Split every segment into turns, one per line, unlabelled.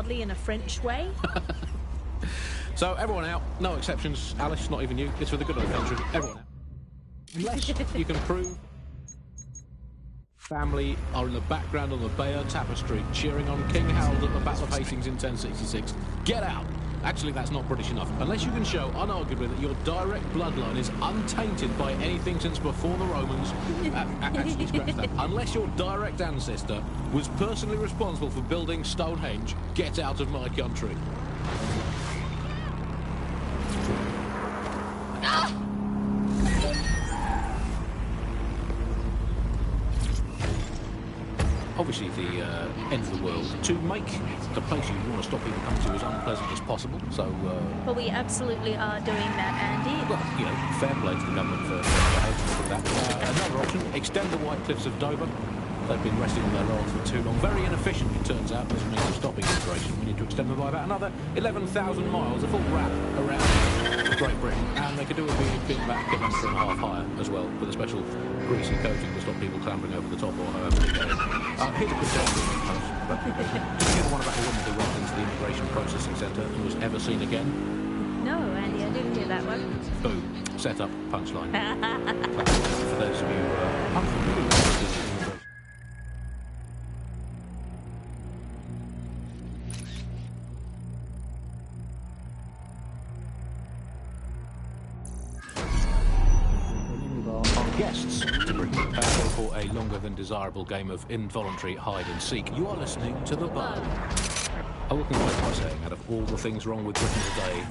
proudly in a French way.
So everyone out, no exceptions. Alice, not even you. It's for the good of the country. Everyone out. Unless you can prove family are in the background on the Bayeux Tapestry cheering on King Harold at the Battle of Hastings in 1066. Get out! Actually, that's not British enough. Unless you can show, unarguably, that your direct bloodline is untainted by anything since before the Romans. Actually, scratch that. Unless your direct ancestor was personally responsible for building Stonehenge, get out of my country. Obviously, the end of the world, to make the place you want to stop people coming to as unpleasant as possible, so...
Well, we absolutely are doing that, Andy.
Well, you know, fair play to the government for helping with that. Another option, extend the White Cliffs of Dover. They've been resting on their laurels for too long. Very inefficient, it turns out, as a means of stopping immigration. We need to extend them by about another 11,000 miles, a full wrap around Great Britain. And they could do with being about a kilometre and a half higher as well, with a special greasy coating to stop people clambering over the top or however they get in. Here's a good day, but did you hear the one about the woman who went into the immigration processing centre and was ever seen again?
No, Andy, I didn't hear that one.
Boom. Set up, punchline. For those of you unfamiliar with immigration. Guests to Britain for a longer than desirable game of involuntary hide and seek. You are listening to The Bar. I will conclude by saying, out of all the things wrong with Britain today,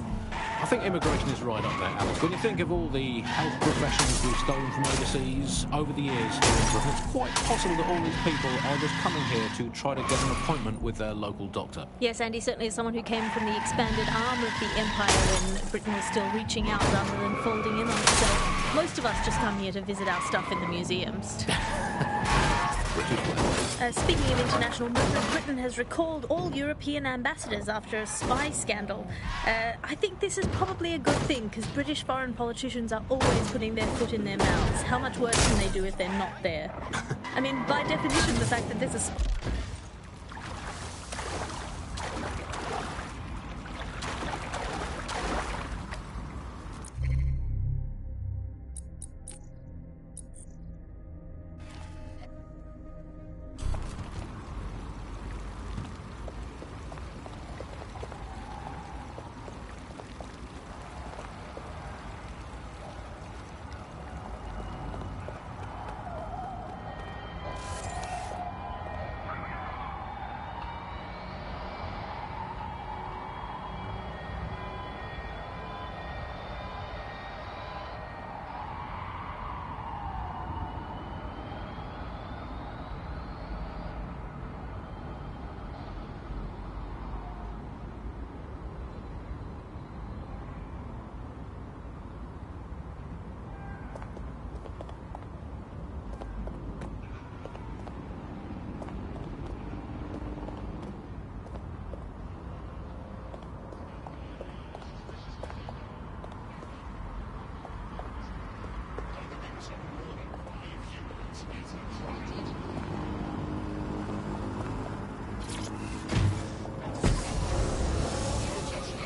I think immigration is right up there, Alex. When you think of all the health professions we've stolen from overseas over the years here in Britain, it's quite possible that all these people are just coming here to try to get an appointment with their local doctor.
Yes, Andy, certainly as someone who came from the expanded arm of the empire when Britain was still reaching out rather than folding in on itself, most of us just come here to visit our stuff in the museums. Speaking of international movement, Britain has recalled all European ambassadors after a spy scandal. I think this is probably a good thing, because British foreign politicians are always putting their foot in their mouths. How much worse can they do if they're not there? I mean, by definition, the fact that there's a...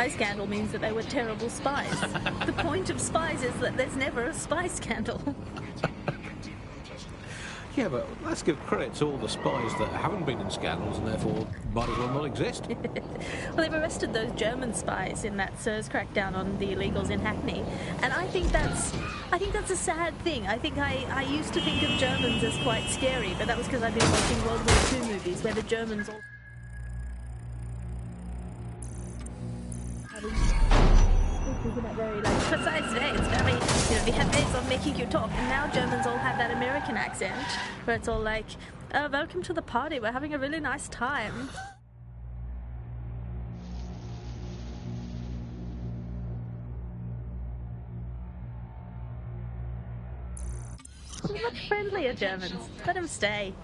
Spy scandal means that they were terrible spies. The point of spies is that there's never a spy scandal.
Yeah, but let's give credit to all the spies that haven't been in scandals and therefore might as well not exist.
Well, they've arrested those German spies in that SIRS crackdown on the illegals in Hackney, and I think that's a sad thing. I used to think of Germans as quite scary, but that was because I've been watching World War II movies where the Germans all... Isn't it very precise day? It's very, they have ways of making you talk, and now Germans all have that American accent where it's all like, oh, welcome to the party, we're having a really nice time. Much friendlier Germans. Let them stay.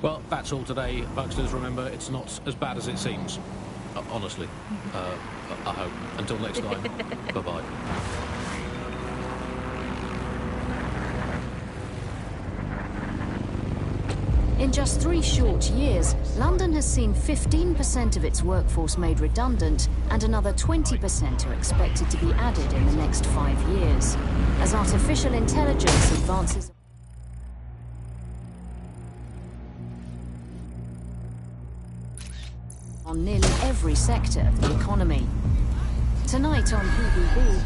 Well, that's all today, Buxters. Remember, it's not as bad as it seems. Honestly. I hope. Until next time. Bye-bye.
In just 3 short years, London has seen 15% of its workforce made redundant, and another 20% are expected to be added in the next 5 years. As artificial intelligence advances on nearly every sector of the economy. Tonight on PBB...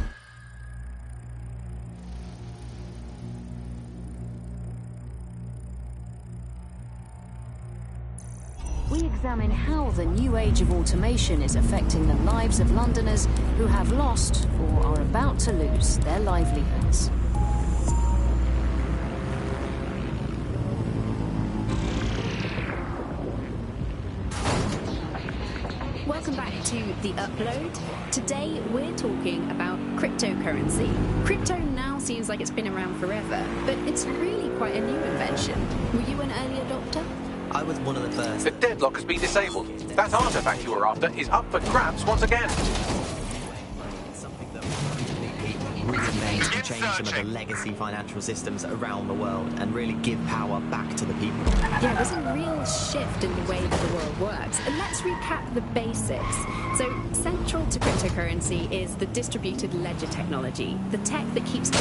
we examine how the new age of automation is affecting the lives of Londoners who have lost or are about to lose their livelihoods.
Welcome back to The Upload. Today we're talking about cryptocurrency. Crypto now seems like it's been around forever, but it's really quite a new invention. Were you an early adopter?
I was one of the first.
The deadlock has been disabled. That artifact you were after is up for grabs once again.
Something that really made to change some of the legacy financial systems around the world and really give power back to the people.
Yeah, there's a real shift in the way that the world works. And let's recap the basics. So, central to cryptocurrency is the distributed ledger technology, the tech that keeps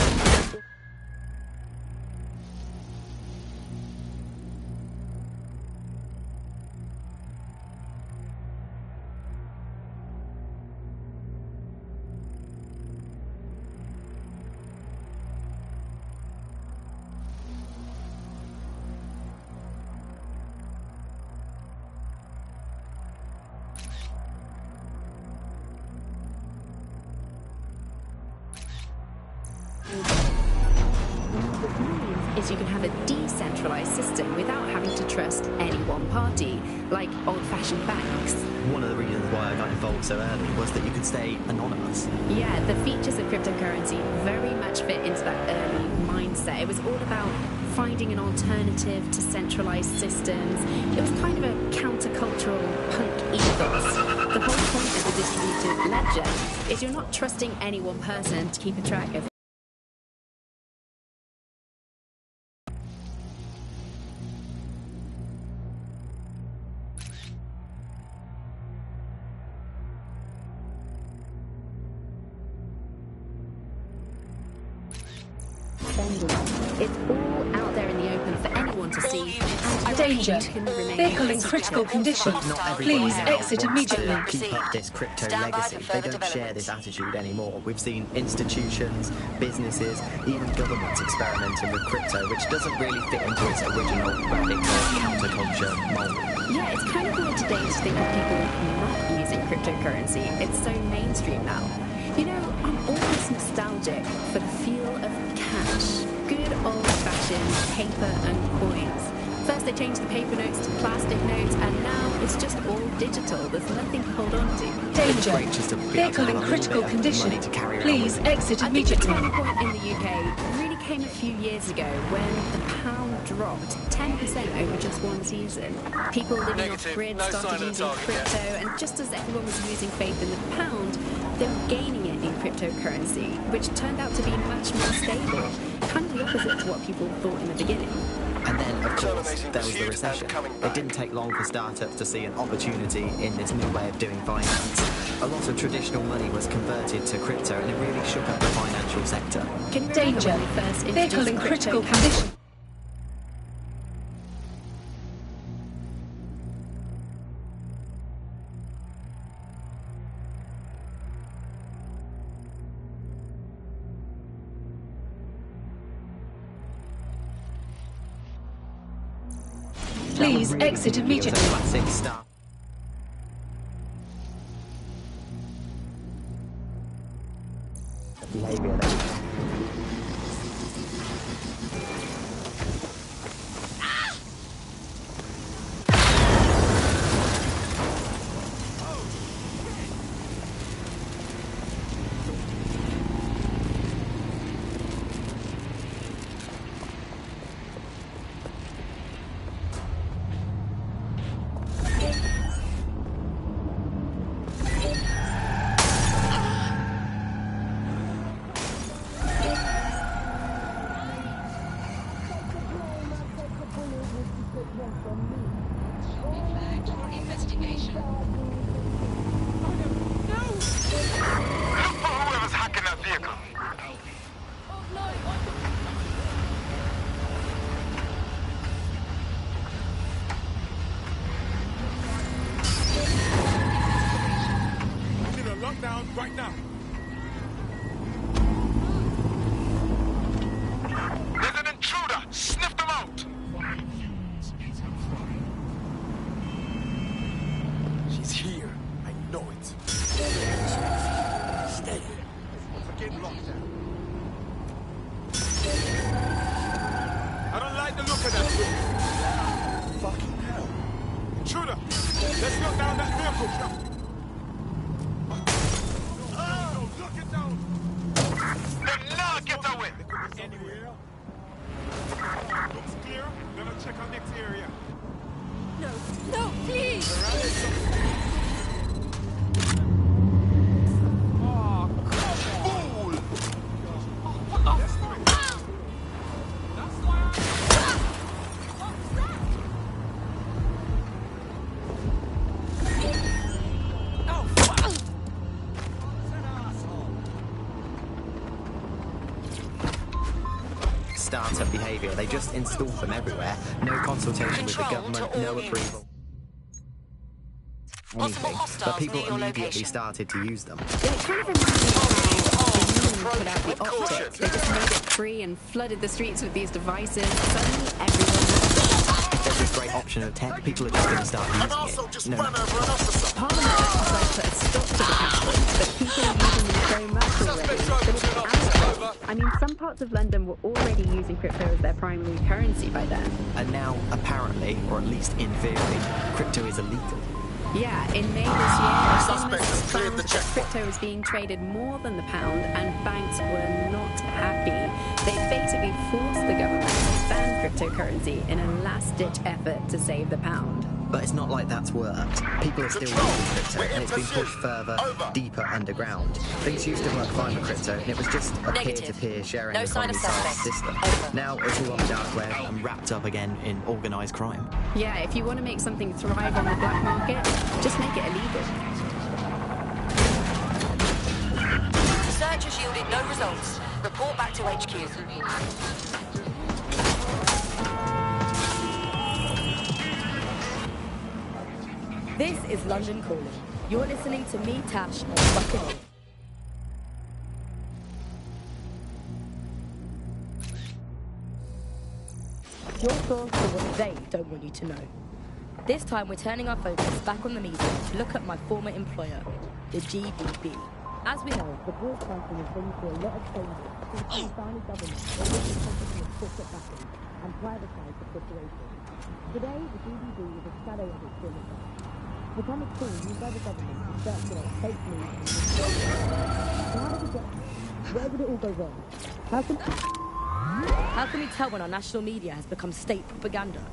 is you can have a decentralized system without having to trust any one party, like old-fashioned banks.
One of the reasons why I got involved so early was that you could stay anonymous.
Yeah, the features of cryptocurrency very much fit into that early mindset. It was all about finding an alternative to centralized systems. It was kind of a countercultural punk ethos. The whole point of the distributed ledger is you're not trusting any one person to keep a track of it's all out there in the open for anyone to see.
Danger. Vehicle in critical condition. Please exit immediately.
Keep up this crypto legacy. They don't share this attitude anymore. We've seen institutions, businesses, even governments experimenting with crypto, which doesn't really fit into its original radical counterculture mold.
Yeah, it's kind of weird today to think of people not using cryptocurrency. It's so mainstream now. You know, I'm always nostalgic for the feel of cash. Good old-fashioned paper and coins. First they changed the paper notes to plastic notes, and now it's just all digital. There's nothing to hold on to.
Danger. Vehicle in critical condition. Please exit immediately.
I think the turning point in the UK really came a few years ago when the pound dropped 10% over just one season. People living off-grid started using crypto, and just as everyone was losing faith in the pound, they were gaining it in cryptocurrency, which turned out to be much more stable. Kind of the opposite to what people thought in the beginning.
And then, of course, there was the recession. It didn't take long for startups to see an opportunity in this new way of doing finance. A lot of traditional money was converted to crypto, and it really shook up the financial sector.
Danger. Vehicle in critical condition. Please exit immediately.
Classic stuff.
right now. There's an intruder! Sniff them out! She's here. I know it. Stay. We're getting locked down. I don't like the look of that. Fucking hell. Intruder! Let's look down that vehicle. Oh, look at those. They'll not get away. Anywhere. Looks clear. Gonna check our next area.
No, no, please!
Oh, fool! What the?
Startup behaviour. They just installed them everywhere. No consultation with the government, no approval. Anything. But people immediately started to use them.
It kind of reminds me of how the union put out the optics. They just made it free and flooded the streets with these devices. Suddenly everyone...
There's this great option of tech. People are just going to start using it. No.
Parliament tried to put a stop to the cameras, but people are using them so much already. I mean, some parts of London were already using crypto as their primary currency by then.
And now, apparently, or at least in theory, crypto is illegal.
Yeah, in May this year, economists found that crypto was being traded more than the pound, and banks were not happy. They basically forced the government to ban cryptocurrency in a last-ditch effort to save the pound.
But it's not like that's worked. People are still using crypto, and it's been pushed further, deeper underground. Things used to work fine with crypto, and it was just a peer-to-peer sharing economy style system. Now it's all on the dark web and wrapped up again in organised crime.
Yeah, if you want to make something thrive on the black market, just make it illegal.
Search has yielded no results. Report back to HQ.
This is London Calling. You're listening to me, Tash, on fucking your source for what they don't want you to know. This time we're turning our focus back on the media to look at my former employer, the GBB. As we know, the broadcasting has been through a lot of changes since the Pakistani government already concentrated corporate backing and privatised the corporation. Today, the GBB is a shadow of its former self. Become a tool used by the government to circulate fake news and misinformation. So how did we get here? Where did it all go wrong? How can we tell when our national media has become state propaganda?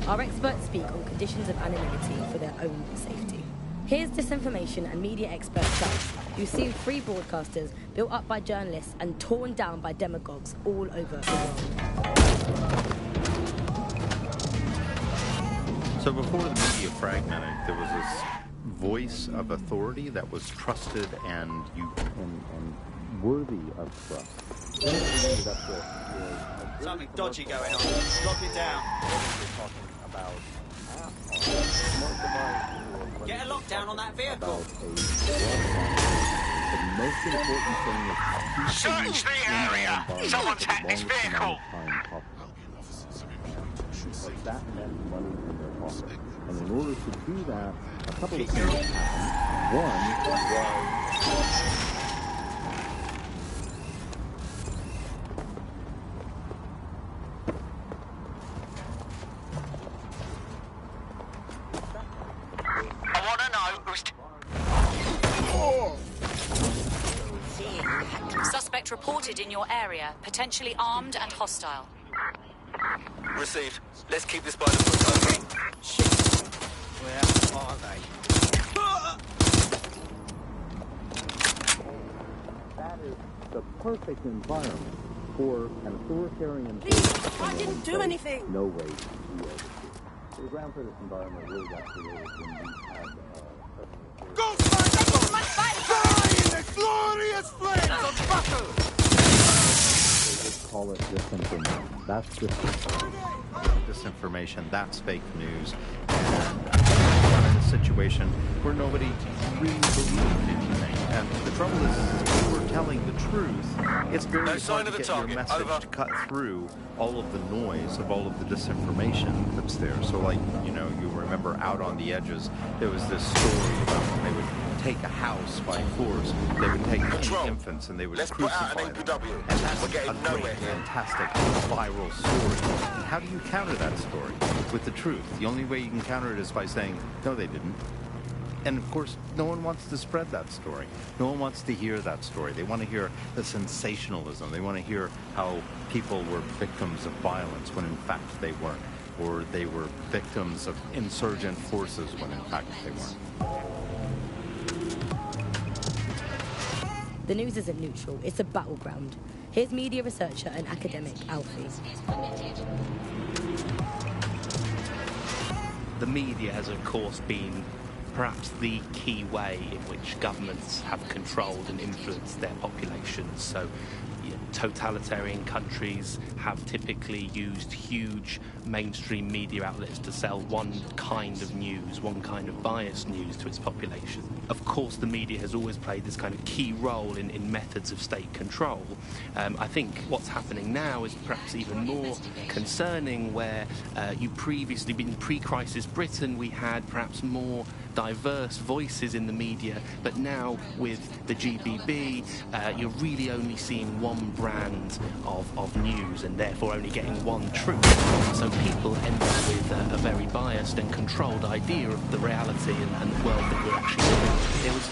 Our experts speak on conditions of anonymity for their own safety. Here's disinformation and media expert Charles, who's seen free broadcasters built up by journalists and torn down by demagogues all over the world.
So before the media fragmented, there was this voice of authority that was trusted and worthy of trust.
Something dodgy going on. Drop it down. Get a lockdown on that vehicle.
The most important thing is
search the area. Someone's hacked this vehicle.
Like that meant money in their pocket. And in order to do that, a couple of things happened. One was
Suspect reported in your area, potentially armed and hostile.
Received. Let's keep this by the foot.
Shit. Where are they?
that is the perfect environment for an authoritarian.
Please, I didn't do anything.
No way to be able to. The ground for this environment really got created when we had.
Go find burn in the glorious flames of battle!
They just call it disinformation. That's disinformation. That's fake news. And a situation where nobody really believed anything. And the trouble is if we're telling the truth, it's very hard to get your message to cut through all of the noise of all of the disinformation that's there. So like, you know, you remember Out on the Edges, there was this story about when they would take a house by force, they would take infants and they would crucify them. And that's a great, fantastic, viral story. And how do you counter that story? With the truth. The only way you can counter it is by saying, no, they didn't. And of course, no one wants to spread that story. No one wants to hear that story. They want to hear the sensationalism. They want to hear how people were victims of violence when in fact they weren't. Or they were victims of insurgent forces when in fact they weren't.
The news isn't neutral, it's a battleground. Here's media researcher and academic Alfie.
The media has, of course, been perhaps the key way in which governments have controlled and influenced their populations. So totalitarian countries have typically used huge mainstream media outlets to sell one kind of news, one kind of biased news to its population. Of course, the media has always played this kind of key role in methods of state control. I think what's happening now is perhaps even more concerning, where you previously, in pre-crisis Britain, we had perhaps more diverse voices in the media, but now with the GBB, you're really only seeing one brand of news and therefore only getting one truth. So people end up with a very biased and controlled idea of the reality and the world that we're actually living. There was,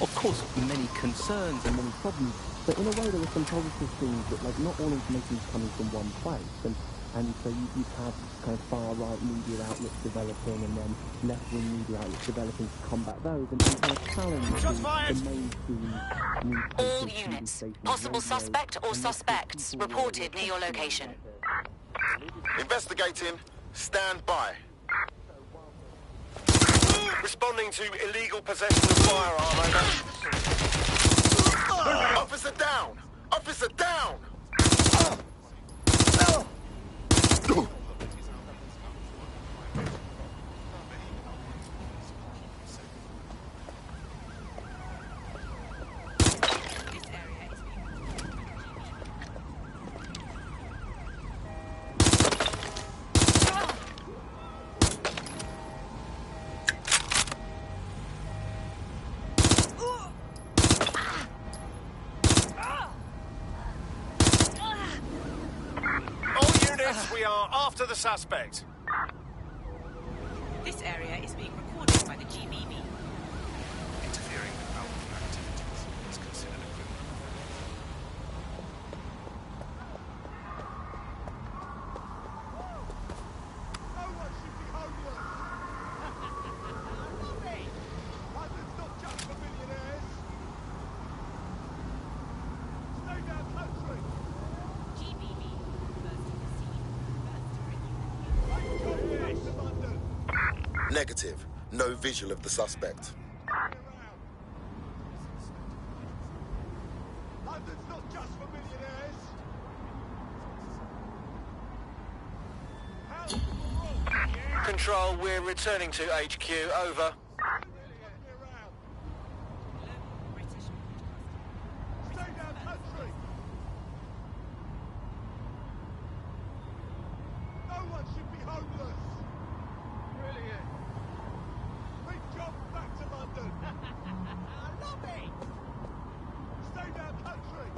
of course, many concerns and many problems, but in a way there were some positive things that, like, not all information is coming from one place, and so you've had kind of far-right media outlets developing and then left-wing media outlets developing to combat those and kind of challenge the mainstream news.
All units. Possible suspect or suspects reported near your location.
Investigating. Stand by. Responding to illegal possession of firearm, over. Officer down! Officer down! We are after the suspect.
This area is being recorded by the GBB.
Interfering with our activities is considered a criminal. No one should be homeless. London's not just for millionaires. Stay down country. Negative. No visual of the suspect. London's not just for millionaires. Control, we're returning to HQ. Over. Stay down country. No one should be homeless. Brilliant. We've jumped back to London. Love it. Stay down country.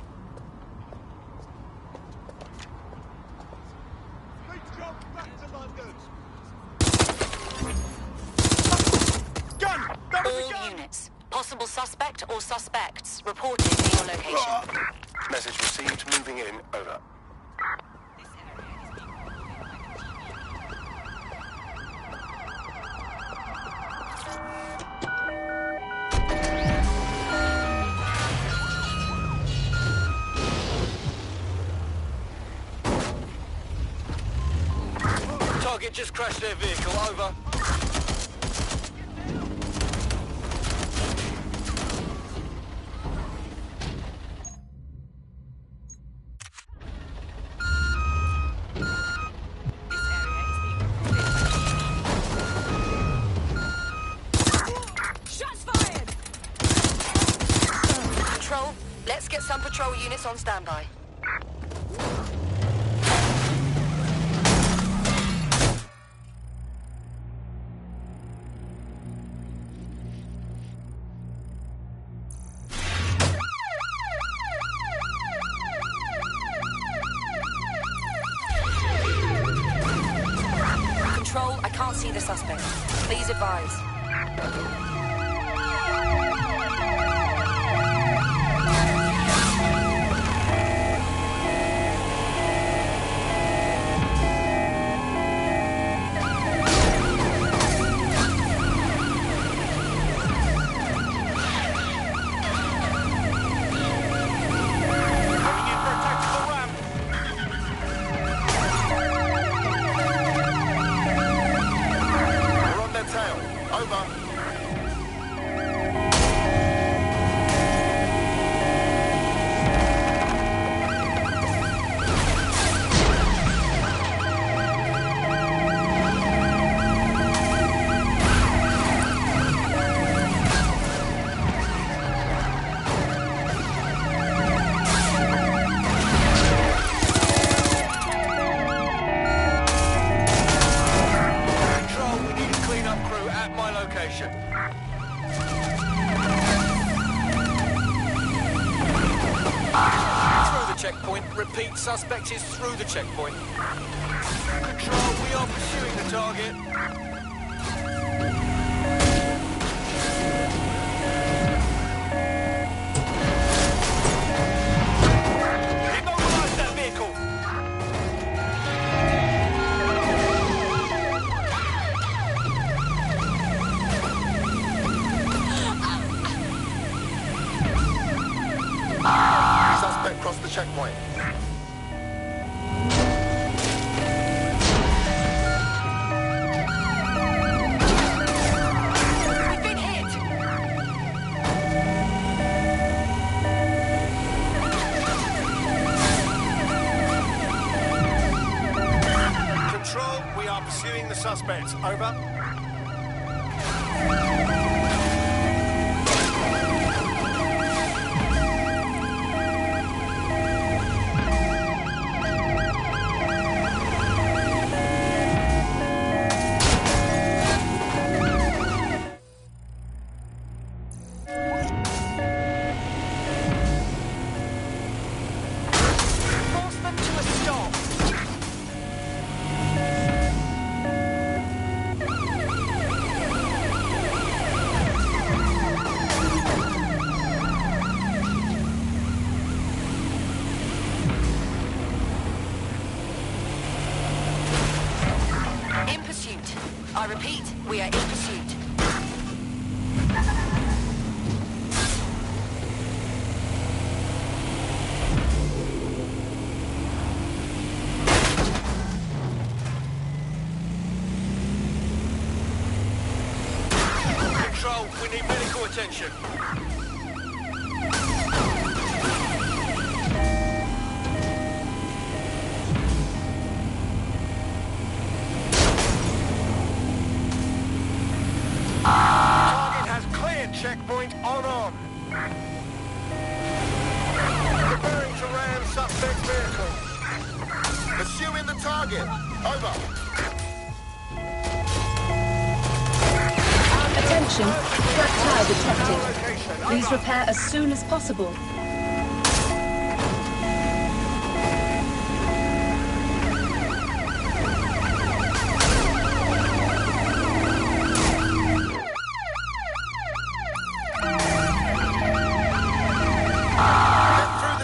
We've jumped back to London. Gun! That was a gun!
All units. Possible suspect or suspects reported near your location.
Message received. Moving in. Over. Target just crashed their vehicle. Over.
some patrol units on standby. Control, I can't see the suspect. Please advise.
Repeat, suspect is through the checkpoint. Control, we are pursuing the target. Immobilize that vehicle.
Suspect crossed the checkpoint.
Pursuing the suspect. Over. Force them to a stop. I repeat, we are in pursuit. Control, we need medical attention. Target has cleared checkpoint on. Preparing to ram suspect vehicle. Pursuing the target. Over.
Attention, flat tire detected. Please repair as soon as possible.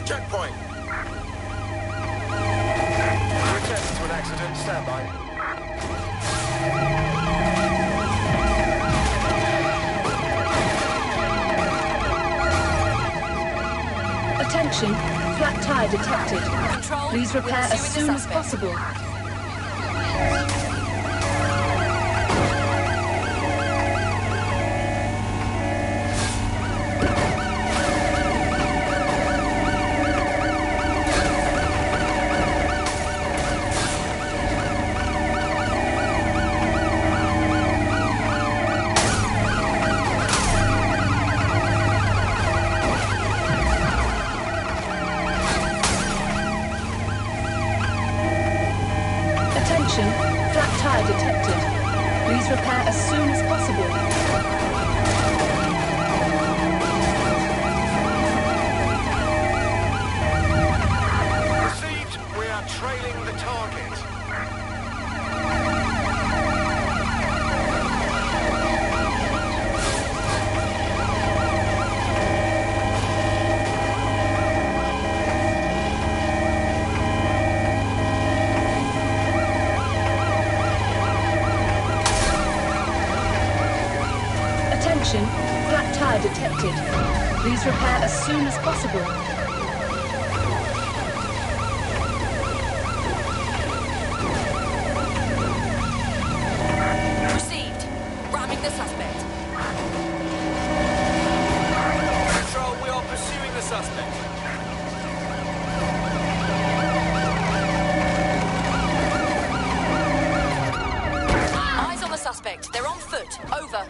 Checkpoint. Return to an accident. Stand by.
Attention, flat tire detected.
Control,
please repair as soon as possible. repair as soon as possible.
Received. We are trailing the target.
Attention, flat tire detected. Please repair as soon as possible.
Received. Ramming the suspect.
Control, we are pursuing the suspect.
Eyes on the suspect. They're on foot. Over.